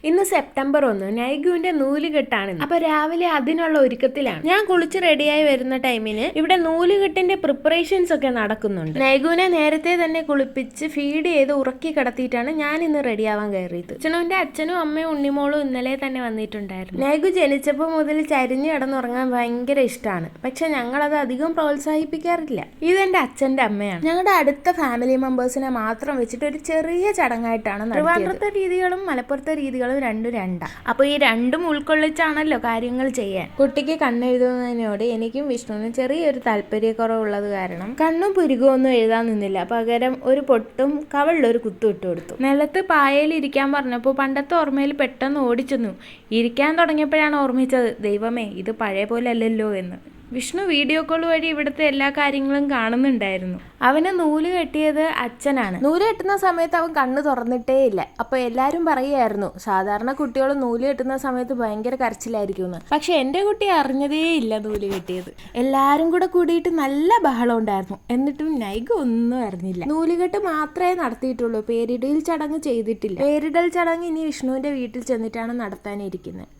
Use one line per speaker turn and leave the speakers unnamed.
ഇന്ന് സെപ്റ്റംബർ 1 നൈഗുവിന്റെ നൂലുകെട്ടാണ്. അപ്പൊ രാവിലെ അതിനുള്ള ഒരുക്കത്തിലാണ്. ഞാൻ കുളിച്ച് റെഡിയായി വരുന്ന ടൈമിന് ഇവിടെ നൂലുകെട്ടിന്റെ പ്രിപ്പറേഷൻസ് ഒക്കെ നടക്കുന്നുണ്ട്. നൈഗുവിനെ നേരത്തെ തന്നെ കുളിപ്പിച്ച് ഫീഡ് ചെയ്ത് ഉറക്കി കിടത്തിയിട്ടാണ് ഞാൻ ഇന്ന് റെഡിയാവാൻ കയറിയത്. അച്ഛനുവിന്റെ അച്ഛനും അമ്മയും ഉണ്ണിമോളും ഇന്നലെ തന്നെ വന്നിട്ടുണ്ടായിരുന്നു. നൈഗു ജനിച്ചപ്പോൾ മുതൽ ചരിഞ്ഞു കിടന്നുറങ്ങാൻ ഭയങ്കര ഇഷ്ടമാണ്. പക്ഷെ ഞങ്ങളത് അധികം പ്രോത്സാഹിപ്പിക്കാറില്ല. ഇതെന്റെ അച്ഛന്റെ അമ്മയാണ്. ഞങ്ങളുടെ അടുത്ത ഫാമിലി മെമ്പേഴ്സിനെ മാത്രം വെച്ചിട്ട് ഒരു ചെറിയ ചടങ്ങായിട്ടാണ് നടത്തിയത്. രീതികളും മലപ്പുറത്തെ രീതികളും രണ്ടാണ്. അപ്പൊ ഈ രണ്ടും ഉൾക്കൊള്ളിച്ചാണല്ലോ കാര്യങ്ങൾ ചെയ്യാൻ. കുട്ടിക്ക് കണ്ണെഴുതുന്നതിനോട് എനിക്കും വിഷ്ണുവിനും ചെറിയൊരു താല്പര്യക്കുറവുള്ളത് കാരണം കണ്ണും പുരുകമൊന്നും എഴുതാൻ നിന്നില്ല. പകരം ഒരു പൊട്ടും കവളിലൊരു കുത്തും ഇട്ട് കൊടുത്തു. നിലത്ത് പായയിൽ ഇരിക്കാൻ പറഞ്ഞപ്പോൾ പണ്ടത്തെ ഓർമ്മയിൽ പെട്ടെന്ന് ഓടിച്ചെന്നു. ഇരിക്കാൻ തുടങ്ങിയപ്പോഴാണ് ഓർമ്മിച്ചത്, ദൈവമേ ഇത് പഴയ പോലെ അല്ലല്ലോ എന്ന്. വിഷ്ണു വീഡിയോ കോൾ വഴി ഇവിടുത്തെ എല്ലാ കാര്യങ്ങളും കാണുന്നുണ്ടായിരുന്നു. അവന് നൂല് കെട്ടിയത് അച്ഛനാണ്. നൂല് കെട്ടുന്ന സമയത്ത് അവൻ കണ്ണ് തുറന്നിട്ടേ ഇല്ല. അപ്പൊ എല്ലാരും പറയുമായിരുന്നു സാധാരണ കുട്ടികൾ നൂല് കെട്ടുന്ന സമയത്ത് ഭയങ്കര കരച്ചിലായിരിക്കും എന്ന്. പക്ഷെ എന്റെ കുട്ടി അറിഞ്ഞതേ ഇല്ല നൂല് കെട്ടിയത്. എല്ലാരും കൂടെ കൂടിയിട്ട് നല്ല ബഹളം ഉണ്ടായിരുന്നു. എന്നിട്ടും നൈഗു ഒന്നും അറിഞ്ഞില്ല. നൂലുകെട്ട് മാത്രമേ നടത്തിയിട്ടുള്ളൂ. പേരിടൽ ചടങ്ങ് ചെയ്തിട്ടില്ല. പേരിടൽ ചടങ്ങ് ഇനി വിഷ്ണുവിന്റെ വീട്ടിൽ ചെന്നിട്ടാണ് നടത്താനിരിക്കുന്നത്.